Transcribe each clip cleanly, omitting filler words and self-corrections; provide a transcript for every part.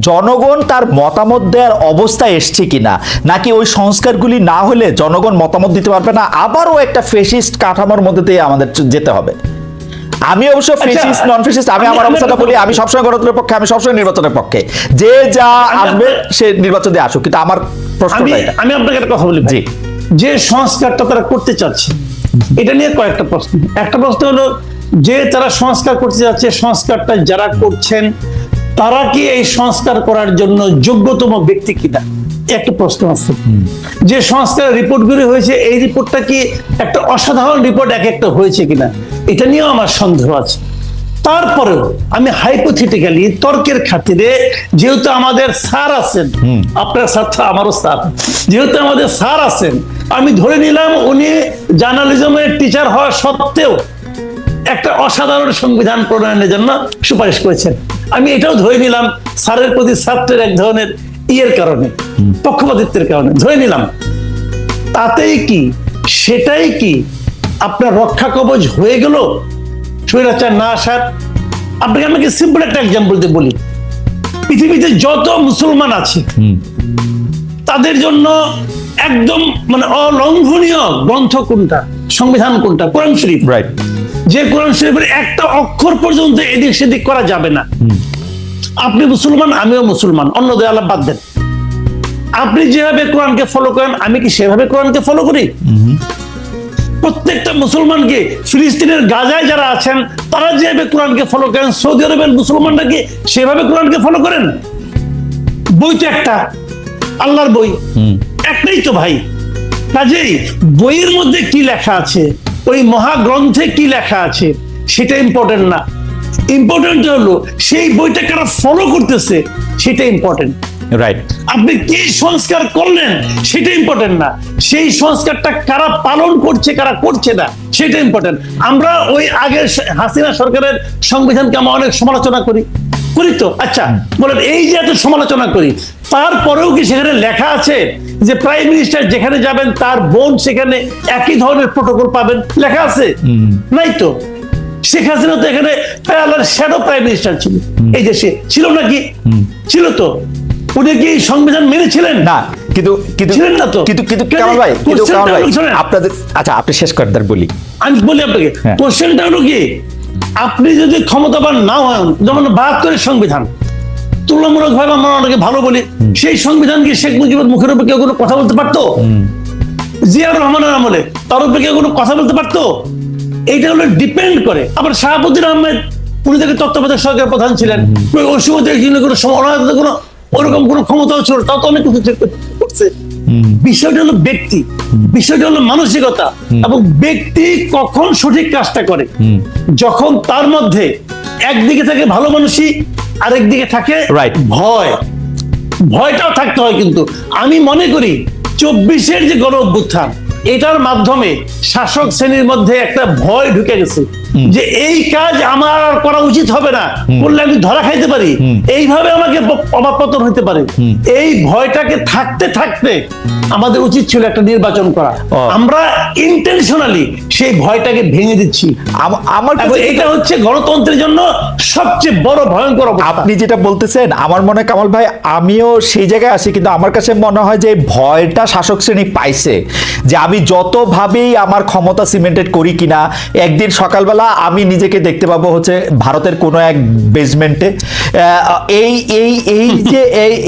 জনগণ তার মতামত দেওয়ার অবস্থায় এসছে কিনা, নাকি ওই সংস্কারগুলি না হলে জনগণ মতামত দিতে পারবে না, আবারও একটা ফেসিস্ট কাঠামোর মধ্যে দিয়ে আমাদের যেতে হবে? আমি অবশ্য ফেসিস্ট নন ফেসিস্ট, আমি আমার অবস্থাটা বলি, আমি সবসময় গণতন্ত্রের পক্ষে, আমি সবসময় নির্বাচনের পক্ষে, যে যা আসবে সে নির্বাচন দিয়ে আসুক, কিন্তু আমার প্রশ্নটা আমি আপনাকে একটা কথা বলি, জি, যে সংস্কারটা তারা করতে চাচ্ছে এটা নিয়ে কয়েকটা প্রশ্ন। একটা প্রশ্ন হলো যে তারা সংস্কার করতে যাচ্ছে, সংস্কারটা যারা করছেন তারা কি এই সংস্কার করার জন্য যোগ্যতম ব্যক্তি কিনা, একটা প্রশ্ন আছে। যে সংস্কারের রিপোর্টগুলি হয়েছে এই রিপোর্টটা কি একটা অসাধারণ রিপোর্ট এক একটা হয়েছে কিনা, এটা নিয়েও আমার সন্দেহ আছে। তারপরেও আমি হাইপোথেটিক্যালি তর্কের খাতিরে, যেহেতু আমাদের স্যার আছেন, আপনার স্যার তো আমারও স্যার, যেহেতু আমাদের স্যার আছেন, আমি ধরে নিলাম উনি জার্নালিজমের টিচার হওয়া সত্ত্বেও একটা অসাধারণ সংবিধান প্রণয়নের জন্য সুপারিশ করেছেন। আমি এটাও ধরে নিলাম স্যারের প্রতি ছাত্রের এক ধরনের ইয়ের কারণে, পক্ষপাতিত্বের কারণে ধরে নিলাম। তাতেই কি, সেটাই কি আপনার রক্ষা কবচ হয়ে গেল স্বৈরাচার না আসার? আপনাকে আমাকে সিম্পল একটা এক্সাম্পল দিয়ে বলি, পৃথিবীতে যত মুসলমান আছে তাদের জন্য একদম মানে অলঙ্ঘনীয় গ্রন্থ কোনটা, সংবিধান কোনটা? কোরআন শরীফ। রাইট। যে কোরআন শরীফের একটা অক্ষর পর্যন্ত এদিক সেদিক করা যাবে না। আপনি মুসলমান, আমিও মুসলমান, অন্য দেয়ালা বাদ দেন। আপনি যেভাবে কোরআনকে ফলো করেন আমি কি সেভাবে কোরআনকে ফলো করি? প্রত্যেকটা মুসলমানকে, ফিলিস্তিনের গাজায় যারা আছেন তারা যেভাবে কোরআনকে ফলো করেন, সৌদি আরবের মুসলমানরা কি সেভাবে কোরআনকে ফলো করেন? বই তো একটা, আল্লাহর বই একটাই তো ভাই। কাজেই বইয়ের মধ্যে কি লেখা আছে, ওই মহাগ্রন্থে কি লেখা আছে সেটা ইম্পর্টেন্ট না। ইম্পর্টেন্ট হলো সেই বইটা কারা ফলো করতেছে, সেটা ইম্পর্টেন্ট। রাইট। আপনি কি সংস্কার করলেন সেটা ইম্পর্টেন্ট না, সেই সংস্কারটা কারা পালন করছে কারা করছে না সেটা ইম্পর্টেন্ট। আমরা ওই আগের হাসিনা সরকারের সংবিধানকে আমরা অনেক সমালোচনা করি তো, আচ্ছা বলেন এই যে এত সমালোচনা করি, তারপরেও কি সেখানে লেখা আছে যে প্রাইম মিনিস্টার যেখানে যাবেন তার বোন সেখানে একই ধরনের প্রটোকল পাবেন? লেখা আছে? নাই তো। শেখ হাসিনা তো এখানে প্যারালাল শ্যাডো প্রাইম মিনিস্টার ছিল এই দেশে, ছিল নাকি? ছিল তো। উনি কি সংবিধান মেনেছিলেন? না, কিন্তু ছিলেন না তো। কিন্তু কামাল ভাই, আপনাদের, আচ্ছা আপনি শেষ করেন, তার বলি। আমি বলি আপনাকে, কোশ্চেনটা হলো কি, আপনি যদি ক্ষমতাবান না হন, যেমন ৭২-এর সংবিধান তুলনামূলক ভাবে আমরা অনেকে ভালো বলি, সেই সংবিধান কি শেখ মুজিবের মুখের উপর কেউ কোনো কথা বলতে পারতো? জিয়াউর রহমানের আমলে তার উপরে কেউ কোনো কথা বলতে পারতো? এইটা হলো ডিপেন্ড করে। আবার শাহাবুদ্দিন আহমেদ, উনি থেকে তত্ত্বাবধায়ক সরকার প্রধান ছিলেন, ওই সময় কোনো সমালোচনা কোনো ওরকম কোনো ক্ষমতাও ছিল, তাও তো অনেক কিছু করছে। বিষয়টা হলো ব্যক্তি, বিষয়টা হলো মানসিকতা, এবং ব্যক্তি কখন সঠিক কাজটা করে, যখন তার মধ্যে একদিকে থাকে ভালো মানুষই, আরেকদিকে থাকে ভয়। ভয়টাও থাকতে হয়। কিন্তু আমি মনে করি ২৪-এর যে গণ অভ্যুত্থান, এটার মাধ্যমে শাসক শ্রেণীর মধ্যে একটা ভয় ঢুকে গেছে যে এই কাজ আমার আর করা উচিত হবে না, করলে আমি ধরা খাইতে পারি, এইভাবে আমাকে অবাপতন হইতে পারে। এই ভয়টাকে থাকতে থাকতে আমাদের উচিত ছিল একটা নির্বাচন করা। আমরা ইন্টেনশনালি সেই ভয়টাকে ভেঙে দিচ্ছি। আমার এটা হচ্ছে গণতন্ত্রের জন্য সবচেয়ে বড় ভয়ঙ্কর। আপনি যেটা বলতেছেন, আমার মনে হয় কামাল ভাই আমিও সেই জায়গায় আছি, কিন্তু আমার কাছে মনে হয় যে ভয়টা শাসক শ্রেণী পাইছে, যে আমি যতভাবেই আমার ক্ষমতা সিমেন্টেড করি কিনা, একদিন সকালবেলা আমি নিজেকে দেখতে পাবো হচ্ছে ভারতের কোনো এক বেসমেন্টে।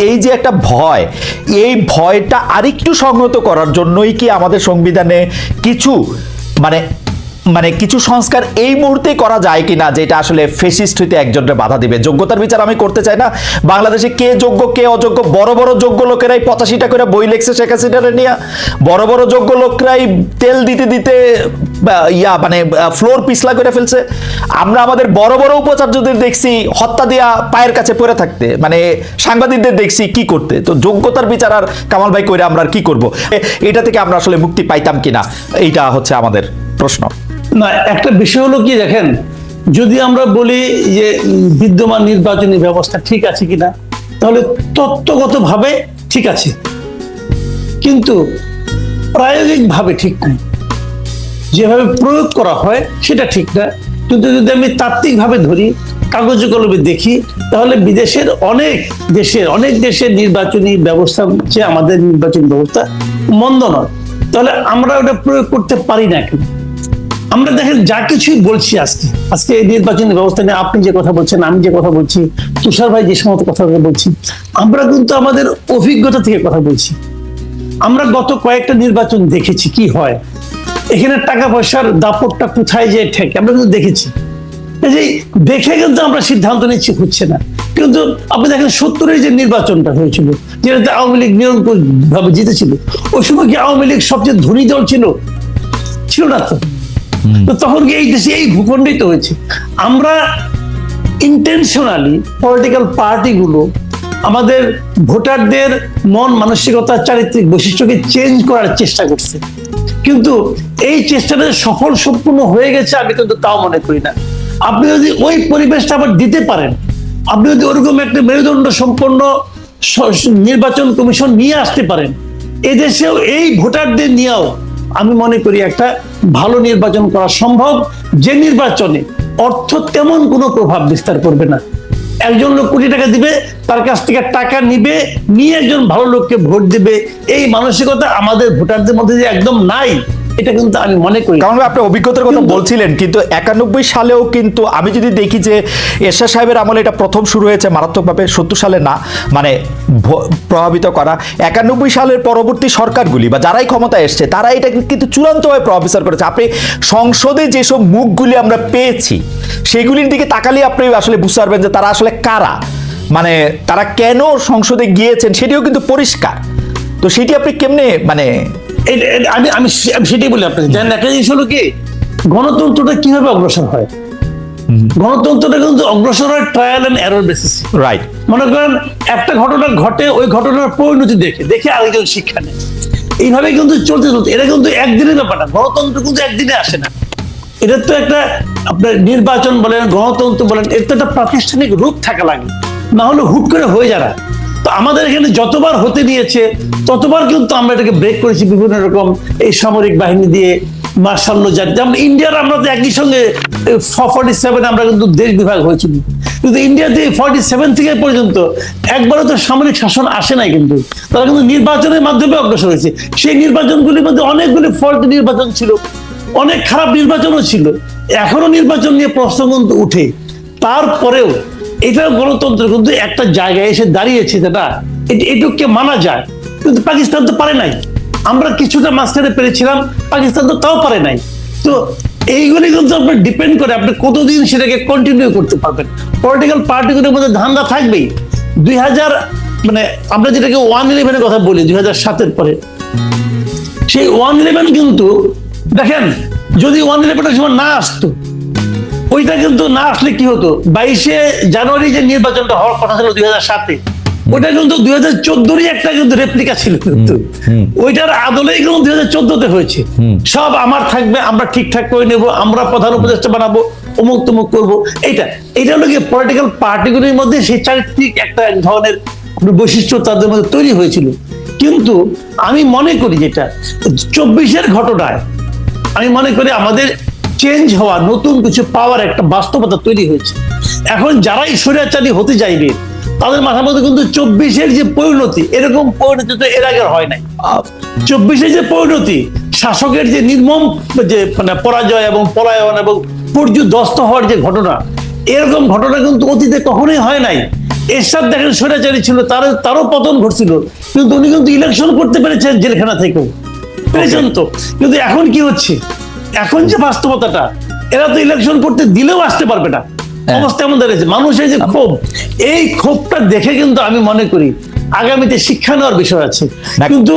এই যে একটা ভয়, এই ভয়টা আরেকটু সংহত করার জন্যই কি আমাদের সংবিধানে কিছু কিছু সংস্কার এই মুহূর্তে করা যায় কিনা, যেটা আসলে ফেসিস্ট হইতে একজনের বাধা দিবে? যোগ্যতার বিচার আমি করতে চাই না। বাংলাদেশে কে যোগ্য কে অযোগ্য, বড় বড় যোগ্য লোকেরাই ৮৫টা করে বই লেখছে শেখ হাসিনারে নিয়ে, বড় বড় যোগ্য লোকরাই তেল দিতে দিতে ফ্লোর পিছলা করে ফেলছে। আমরা আমাদের বড় বড় উপাচার্যদের দেখছি হত্যা দিয়া পায়ের কাছে পড়ে থাকতে, সাংবাদিকদের দেখছি কি করতে। তো যোগ্যতার বিচার আর কামাল ভাই কইরা আমরা আর কি করব? এটা থেকে আমরা আসলে মুক্তি পাইতাম কিনা, এইটা হচ্ছে আমাদের প্রশ্ন। না, একটা বিষয় হলো কি, দেখেন, যদি আমরা বলি যে বিদ্যমান নির্বাচনী ব্যবস্থা ঠিক আছে কিনা, তাহলে তত্ত্বগতভাবে ঠিক আছে, কিন্তু প্রায়োগিকভাবে ঠিক নাই। যেভাবে প্রয়োগ করা হয় সেটা ঠিক না। কিন্তু যদি আমি তাত্ত্বিকভাবে ধরি, কাগজে কলমে দেখি, তাহলে বিদেশের অনেক দেশের নির্বাচনী ব্যবস্থা হচ্ছে আমাদের নির্বাচনী ব্যবস্থা মন্দ নয়। তাহলে আমরা ওটা প্রয়োগ করতে পারি না কেন? আমরা দেখেন যা কিছুই বলছি আজকে এই নির্বাচনী ব্যবস্থা নিয়ে আপনি যে কথা বলছেন, আমি যে কথা বলছি, তুষার ভাই যে সমস্ত কথা বলছি, আমরা কিন্তু আমাদের অভিজ্ঞতা থেকে কথা বলছি। আমরা গত কয়েকটা নির্বাচন দেখেছি কি হয়, এখানে টাকা পয়সার দাপটটা কোথায় যে ঠেকে আমরা কিন্তু দেখেছি। এই দেখে কিন্তু আমরা সিদ্ধান্ত নিচ্ছি হচ্ছে না। কিন্তু আপনি দেখেন 70-এর যে নির্বাচনটা হয়েছিল, যেটাতে আওয়ামী লীগ নিরঙ্কুশ ভাবে জিতেছিল, ওই সময় কি আওয়ামী লীগ সবচেয়ে ধনী দল ছিল না? তো তখন কি এই দেশে এই ভূখণ্ডেই তো হয়েছে। আমরা ইন্টেনশনালি পলিটিক্যাল পার্টিগুলো আমাদের ভোটারদের মন মানসিকতা চারিত্রিক বৈশিষ্ট্যকে চেঞ্জ করার চেষ্টা করছে, কিন্তু এই চেষ্টাটা সফল সম্পূর্ণ হয়ে গেছে আমি কিন্তু তাও মনে করি না। আপনি যদি ওই পরিবেশটা আবার দিতে পারেন, আপনি যদি ওরকম একটা মেরুদণ্ড সম্পন্ন নির্বাচন কমিশন নিয়ে আসতে পারেন, এদেশেও এই ভোটারদের নিয়েও আমি মনে করি একটা ভালো নির্বাচন করা সম্ভব, যে নির্বাচনে অর্থ তেমন কোনো প্রভাব বিস্তার করবে না। একজন লোক কোটি টাকা দিবে, তার কাছ থেকে টাকা নিয়ে একজন ভালো লোককে ভোট দিবে, এই মানসিকতা আমাদের ভোটারদের মধ্যে যে একদম নাই, এটা কিন্তু আমি মনে করি। কারণ আপনি অভিজ্ঞতার কথা বলছিলেন, কিন্তু 91 সালেও কিন্তু আমি যদি দেখি যে এরশাদ সাহেবের আমলে এটা প্রথম শুরু হয়েছে মারাত্মকভাবে, 70 সালে না, মানে প্রভাবিত করা। 91 সালের পরবর্তী সরকারগুলি বা যারাই ক্ষমতায় এসছে তারা এটা কিন্তু চূড়ান্তভাবে প্রভাবিত করেছে। আপনি সংসদে যেসব মুখগুলি আমরা পেয়েছি সেগুলির দিকে তাকালে আপনি আসলে বুঝতে পারবেন যে তারা আসলে কারা, মানে তারা কেন সংসদে গিয়েছেন সেটিও কিন্তু পরিষ্কার। তো সেটি আপনি কেমনে মানে আমি সেটাই বলি আপনাকে। জানেন একটা জিনিস হলো কি, গণতন্ত্রটা কিভাবে অগ্রসর হয়? গণতন্ত্রটা কিন্তু অগ্রসর হয় trial and error basis. Right. মনে করেন একটা ঘটনা ঘটে, ওই ঘটনার পরিণতি দেখে আরেকজন শিক্ষা নেয়, এইভাবে কিন্তু চলতে। এটা কিন্তু একদিনের ব্যাপার না, গণতন্ত্র কিন্তু একদিনে আসে না। এটা তো একটা আপনার নির্বাচন বলেন, গণতন্ত্র বলেন, এর তো একটা প্রাতিষ্ঠানিক রূপ থাকা লাগে, না হলে হুট করে হয়ে যারা। তো আমাদের এখানে যতবার হতে নিয়েছে ততবার কিন্তু আমরা এটাকে ব্রেক করেছি বিভিন্ন রকম এই সামরিক বাহিনী দিয়ে, মার্শাল জাতি। যেমন ইন্ডিয়ার আমরা তো একই সঙ্গে 47 আমরা কিন্তু দেশ বিভাগ হয়েছিল, কিন্তু ইন্ডিয়াতে 47 থেকে পর্যন্ত একবারও তো সামরিক শাসন আসে নাই, কিন্তু তারা কিন্তু নির্বাচনের মাধ্যমে অগ্রসর হয়েছে। সেই নির্বাচনগুলির মধ্যে অনেকগুলি ফল্টি নির্বাচন ছিল, অনেক খারাপ নির্বাচনও ছিল, এখনো নির্বাচন নিয়ে প্রশ্ন কিন্তু উঠে। তারপরেও এটা গণতন্ত্র কিন্তু একটা জায়গায় এসে দাঁড়িয়েছে, যেটা এটুককে মানা যায়। কিন্তু পাকিস্তান তো পারে নাই, আমরা কিছুটা মাঝখানে পেরেছিলাম, পাকিস্তান তো তাও পারে নাই। তো এইগুলি কিন্তু আপনার ডিপেন্ড করে আপনি কতদিন সেটাকে কন্টিনিউ করতে পারবেন। পলিটিক্যাল পার্টিগুলোর মধ্যে ধান্দা থাকবেই। 2000 মানে আমরা যেটাকে 111-এর কথা বলি 2007-এর পরে, সেই 111 কিন্তু দেখেন যদি 111-এর সময় না আসতো, ওইটা কিন্তু না আসলে কি হতো, 22শে জানুয়ারি যে নির্বাচনটা হওয়ার কথা ছিল 2007-এ, ওইটা কিন্তু 2014-রই একটা কিন্তু রেপ্লিকা ছিল, কিন্তু ওইটার আদলেই কিন্তু 2014-তে হয়েছে। সব আমার থাকবে, আমরা ঠিকঠাক করে নেব, আমরা প্রধান উপদেষ্টা বানাবো, অমুক তমুক করবো। এইটা হলো কি পলিটিক্যাল পার্টিগুলির মধ্যে সেই চারিত্রিক একটা এক ধরনের বৈশিষ্ট্য তাদের মধ্যে তৈরি হয়েছিল। কিন্তু আমি মনে করি যেটা 24-এর ঘটনায় আমি মনে করি আমাদের চেঞ্জ হওয়া, নতুন কিছু পাওয়ার একটা বাস্তবতা তৈরি হয়েছে। এখন যারাই স্বৈরাচারী হতে চাইবে তাদের মাথার মধ্যে কিন্তু 24-এর যে পরিণতি, এরকম পরিণতি তো এর আগে হয় নাই। 24-এর যে পরিণতি, শাসকের যে নির্মম যে মানে পরাজয় এবং পলায়ন এবং পর্যুদস্ত হওয়ার যে ঘটনা, এরকম ঘটনা কিন্তু অতীতে কখনোই হয় নাই। এরশাদ দেখেন স্বৈরাচারী ছিল, তারও পতন ঘটছিল, কিন্তু উনি কিন্তু ইলেকশন করতে পেরেছেন জেলখানা থেকেও, পেরেছেন তো। কিন্তু এখন কি হচ্ছে, এখন যে বাস্তবতাটা, এরা তো ইলেকশন করতে দিলেও আসতে পারবে না, অবস্থা এমন দাঁড়িয়েছে। মানুষের যে ক্ষোভ, এই ক্ষোভটা দেখে কিন্তু আমি মনে করি আগামীতে শিক্ষা নেওয়ার বিষয় আছে। কিন্তু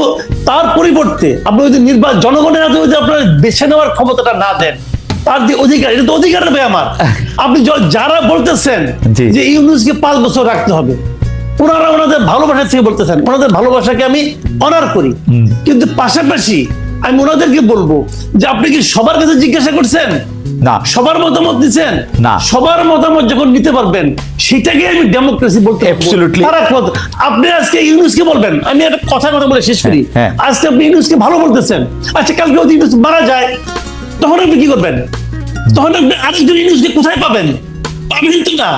তার পরিবর্তে আপনি যদি জনগণের হাতে যদি আপনার বেছে নেওয়ার ক্ষমতাটা না দেন, তার যে অধিকার, এটা তো অধিকার নেবে আমার। আপনি যারা বলতেছেন যে ইউনূসকে 5 বছর রাখতে হবে, ওনারা ওনাদের ভালোবাসা থেকে বলতেছেন, ওনাদের ভালোবাসাকে আমি অনার করি, কিন্তু পাশাপাশি আমি ওনাদেরকে বলবো যে আপনি কি সবার কাছে জিজ্ঞাসা করছেন? না। সবার মতামত দিচ্ছেন? না। সবার মতামত যখন নিতে পারবেন, সেটাকে আমি ডেমোক্রেসি বলতে অ্যাবসলিউটলি। আপনি আজকে ইউনূসকে বলবেন, আমি একটা কথা বলে শেষ করি, আজকে আপনি ইউনূসকে ভালো বলতেছেন, আচ্ছা কালকে যদি ইউনূস মারা যায় তখন আপনি কি করবেন? তখন আপনি আরেকজন ইউনূসকে কোথায় পাবেন? পাবেন তো না।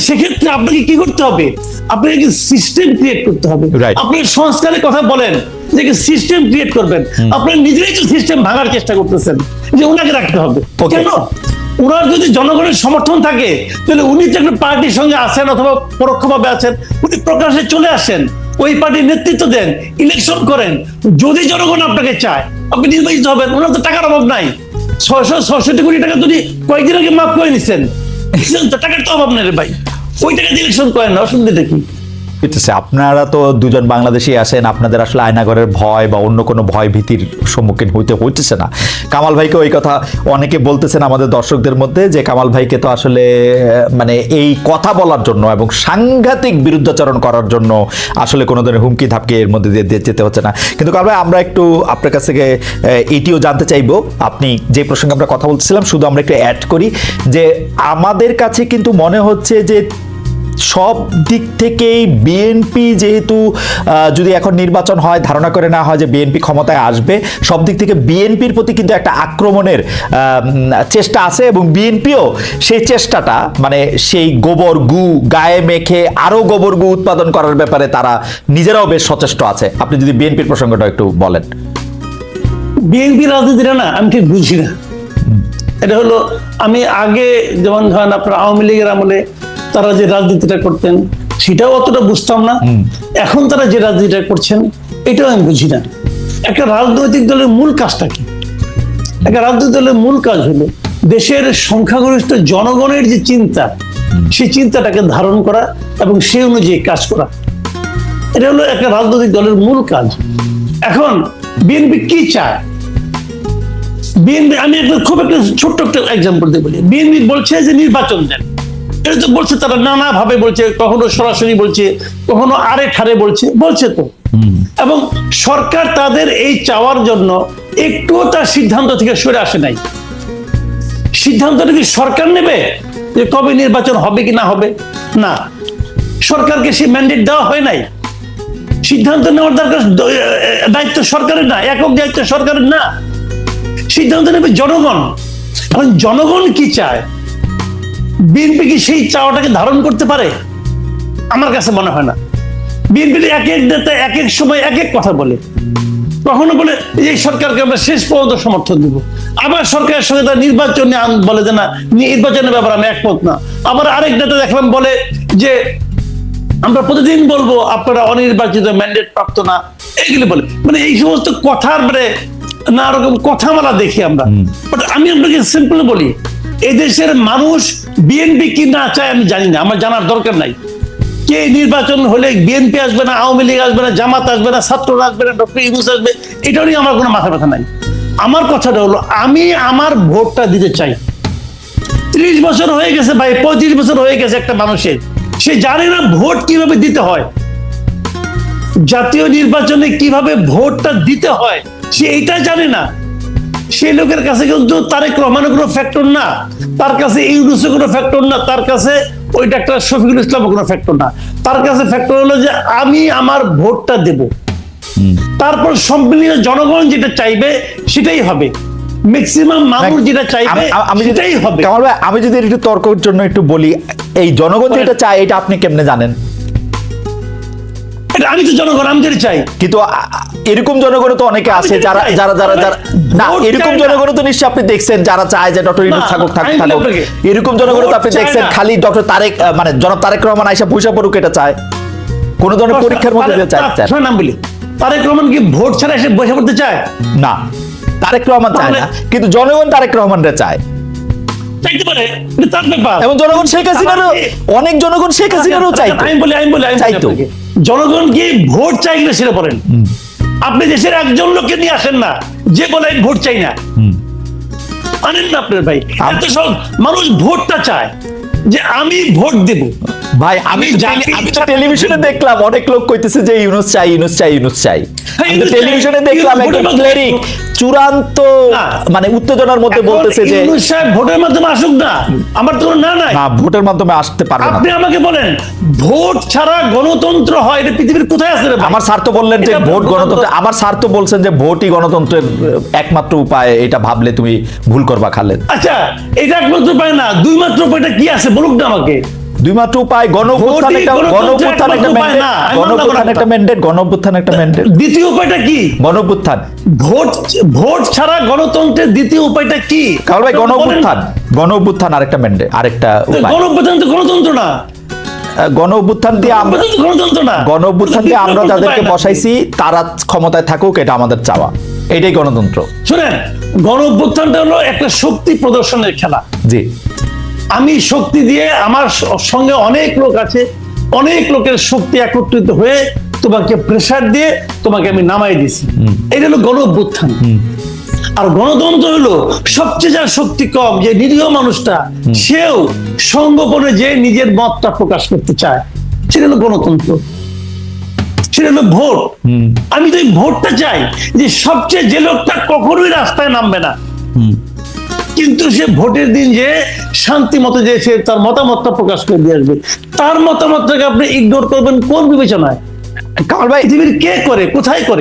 সেক্ষেত্রে আপনাকে কি করতে হবে? আপনাকে সিস্টেম ক্রিয়েট করতে হবে। Right. আপনি সংস্কারের কথা বলেন যে সিস্টেম ক্রিয়েট করবেন, আপনার নিজেরাই তো সিস্টেম ভাঙার চেষ্টা করতেছেন যে ওনাকে রাখতে হবে। Okay. কেন? ওনার যদি জনগণের সমর্থন থাকে তাহলে উনি যে একটা পার্টির সঙ্গে আছেন অথবা পরোক্ষভাবে আছেন, উনি প্রকাশ্যে চলে আসেন, ওই পার্টির নেতৃত্ব দেন, ইলেকশন করেন। যদি জনগণ আপনাকে চায় আপনি নির্বাচিত হবেন। ওনার তো টাকার অভাব নাই। 666 কোটি টাকা যদি কয়েকদিন আগে মাফ করে নিচ্ছেন, টাকার তো অভাব নেই রে ভাই। ওই টাকা দিয়ে ইলেকশন করেন না, অসুবিধা কি? আপনারা তো দুজন বাংলাদেশি আসেন, আপনাদের আসলে আয়নাঘরের ভয় বা অন্য কোনো ভয় ভীতির সম্মুখীন হইতেছে না। কামাল ভাইকে ওই কথা অনেকে বলতেছেন আমাদের দর্শকদের মধ্যে, যে কামাল ভাইকে তো আসলে মানে এই কথা বলার জন্য এবং সাংঘাতিক বিরুদ্ধাচরণ করার জন্য আসলে কোনো ধরনের হুমকি ধাপকি এর মধ্যে দিয়ে যেতে হচ্ছে না। কিন্তু কামাল ভাই, আমরা একটু আপনার কাছ থেকে এটিও জানতে চাইবো, আপনি যে প্রসঙ্গে আমরা কথা বলতেছিলাম, শুধু আমরা একটু অ্যাড করি যে আমাদের কাছে কিন্তু মনে হচ্ছে যে সব দিক থেকেই বিএনপি, যেহেতু যদি এখন নির্বাচন হয়, ধারণা করে না হয় যে বিএনপি ক্ষমতায় আসবে, সব দিক থেকে বিএনপির প্রতি কিন্তু একটা আক্রমণের চেষ্টা আছে, এবং বিএনপিও সেই চেষ্টাটা মানে সেই গোবর গু গায়ে মেখে আরো গোবর গু উৎপাদন করার ব্যাপারে তারা নিজেরাও বেশ সচেষ্ট আছে। আপনি যদি বিএনপির প্রসঙ্গটা একটু বলেন। বিএনপি রাজনীতিটা না আমি ঠিক বুঝি না। এটা হলো, আমি আগে যেমন ধরেন আপনার আওয়ামী লীগের আমলে তারা যে রাজনীতিটা করতেন সেটাও অতটা বুঝতাম না। এখন তারা যে রাজনীতিটা করছেন এটাও আমি বুঝি না। একটা রাজনৈতিক দলের মূল কাজটা কি? একটা রাজনৈতিক দলের মূল কাজ হলো দেশের সংখ্যাগরিষ্ঠ জনগণের যে চিন্তা, সেই চিন্তাটাকে ধারণ করা এবং সেই অনুযায়ী কাজ করা। এটা হলো একটা রাজনৈতিক দলের মূল কাজ। এখন বিএনপি কি চায়? বিএনপি, আমি খুব একটা ছোট্ট একটা এক্সাম্পল দিয়ে বলি। বিএনপি বলছে যে নির্বাচন দেন, এটা তো বলছে তারা নানা ভাবে বলছে, কখনো সরাসরি বলছে, কখনো আরে ঠারে বলছে তো। এবং সরকার তাদের এই চাওয়ার জন্য একটুও তার সিদ্ধান্ত থেকে সরে আসে নাই। সিদ্ধান্তটা কি সরকার নেবে যে কবে নির্বাচন হবে কি না হবে? না, সরকারকে সেই ম্যান্ডেট দেওয়া হয় নাই। সিদ্ধান্ত নেওয়ার দরকার, দায়িত্ব সরকারের না, একক দায়িত্ব সরকারের না। সিদ্ধান্ত নেবে জনগণ। এখন জনগণ কি চায়, বিএনপি কি সেই চাওয়াটাকে ধারণ করতে পারে? আমার কাছে মনে হয় না। বিএনপি এক এক নেতা এক এক সময় এক এক কথা বলে। কখনো বলে এই সরকারকে আমরা শেষ পর্যন্ত সমর্থন দিব, আবার সরকারের সঙ্গে তার নির্বাচন বলে যে না, নির্বাচনের ব্যাপারে আমি একমত না। আবার আরেক নেতা দেখলাম বলে যে আমরা প্রতিদিন বলবো আপনারা অনির্বাচিত, ম্যান্ডেট প্রাপ্ত না, এইগুলো বলে। মানে এই সমস্ত কথার মানে না রকম কথামালা দেখি আমরা। বাট আমি আপনাকে সিম্পল বলি, এই দেশের মানুষ বিএনপি কি না চায় আমি জানি না, আমার জানার দরকার নাই। কে নির্বাচন হলে বিএনপি আসবে না, আওয়ামী লীগ আসবে না, জামাত আসবে না, ছাত্ররা আসবে না, ডক্টর ইউনূস আসবে, এটা নিয়ে আমার কোনো মাথা ব্যথা নাই। আমার কথাটা হলো আমি আমার ভোটটা দিতে চাই। 30 বছর হয়ে গেছে ভাই, 35 বছর হয়ে গেছে একটা মানুষের, সে জানে না ভোট কিভাবে দিতে হয়, জাতীয় নির্বাচনে কিভাবে ভোটটা দিতে হয় সে এটা জানে না। সেই লোকের কাছে কিন্তু তারেক রহমানের কোনো ফ্যাক্টর না, তার কাছে ইউনূসের কোনো ফ্যাক্টর না, তার কাছে ওই ডাক্তার শফিকুল ইসলামের কোনো ফ্যাক্টর না। তার কাছে ফ্যাক্টর হলো যে আমি আমার ভোটটা দেব, তারপর সম্মিলিত জনগণ যেটা চাইবে সেটাই হবে, ম্যাক্সিমাম মানুষ যেটা চাইবে সেটাই হবে। কামাল ভাই, আমি যদি একটু তর্কের জন্য একটু বলি, এই জনগণ যেটা চায় এটা আপনি কেমনে জানেন? আমি তো জনগণ, আমি যেটা চাই। কিন্তু এরকম জনগণ তো অনেকে আছে যারা যারা যারা যারা না, এরকম জনগণ তো নিশ্চয়ই আপনি দেখছেন যারা চায় যে ডক্টর ইউনূস থাকুক। এরকম জনগণ তো আপনি দেখছেন খালি ডক্টর তারেক মানে জনাব তারেক রহমান আইসা পয়সা পড়ুক এটা চায়, কোন ধরনের পরীক্ষার মধ্যে দিয়ে চায়। নাম বলি, তারেক রহমান কি ভোট ছাড়া এসে বসে পড়তে চায়? না, তারেক রহমান চায় না, কিন্তু জনগণ তারেক রহমানরা চায়। চাইতে পারে, তার ব্যাপার। এবং জনগণ শেখ হাসিনারও, অনেক জনগণ শেখ হাসিনারও চাইতো। আমি বলি চাইতো। জনগণ কি ভোট চাই কিনা সেটা বলেন। আপনি দেশের একজন লোককে নিয়ে আসেন না যে বলে আমি ভোট চাই না, মানেন না আপনার ভাই? এত সব মানুষ ভোটটা চায় যে আমি ভোট দেব, ভাই আমি তো টেলিভিশনে দেখলাম অনেক লোক কইতেছে যে ইউনূস চাই ইউনূস চাই ইউনূস চাই। আমি তো টেলিভিশনে দেখলাম একজন ক্লেরিক চূড়ান্ত মানে উত্তেজনার মধ্যে বলতেছে যে ইউনূস সাহেব ভোটের মাধ্যমে আসুক না, আমার তো না নাই। না, ভোটের মাধ্যমে আসতে পারবে না। আপনি আমাকে বলেন ভোট ছাড়া গণতন্ত্র হয় এটা পৃথিবীর কোথায় আছে রে ভাই? আমার স্যার তো বললেন যে ভোট গণতন্ত্র, আমার স্যার তো বলছেন যে ভোটই গণতন্ত্রের একমাত্র উপায়, এটা ভাবলে তুমি ভুল করবা খালেদ। আচ্ছা এটা একমাত্র উপায় না, দুই মাত্র উপায়টা কি আছে বলুক না আমাকে। দুই মাত্র উপায়, গণঅভ্যুত্থান একটা ম্যান্ডেট। দ্বিতীয় উপায়টা কি? গণঅভ্যুত্থান। ভোট ছাড়া গণতন্ত্রের দ্বিতীয় উপায়টা কি? কারণ ভাই গণঅভ্যুত্থান আরেকটা ম্যান্ডেট, আরেকটা উপায়। গণঅভ্যুত্থান তো গণতন্ত্র না। গণঅভ্যুত্থান দিয়ে আমরা যাদেরকে বসাইছি তারা ক্ষমতায় থাকুক, এটা আমাদের চাওয়া, এটাই গণতন্ত্র। শুনেন, গণঅভ্যুত্থানটা হলো একটা শক্তি প্রদর্শনের খেলা। জি, আমি শক্তি দিয়ে, আমার সঙ্গে অনেক লোক আছে, অনেক লোকের শক্তি একত্রিত হয়ে তোমাকে প্রেসার দিয়ে তোমাকে আমি নামাই দিছি, এটা হলো গণঅভ্যুত্থান। আর গণতন্ত্র হলো সবচেয়ে যার শক্তি কম, যে নিরীহ মানুষটা সেও সঙ্গোপনে যে নিজের মতটা প্রকাশ করতে চায়, সেটা হলো গণতন্ত্র, সেটা হলো ভোট। আমি তো এই ভোটটা চাই, যে সবচেয়ে যে লোকটা কখনোই রাস্তায় নামবে না, কিন্তু সে ভোটের দিন যে শান্তি মতো যে সে তার মতামতটা প্রকাশ করে দিয়ে আসবে, তার মতামতটাকে আপনি ইগনোর করবেন কোন বিবেচনায়? কামাল ভাই পৃথিবীর কে করে, কোথায় করে?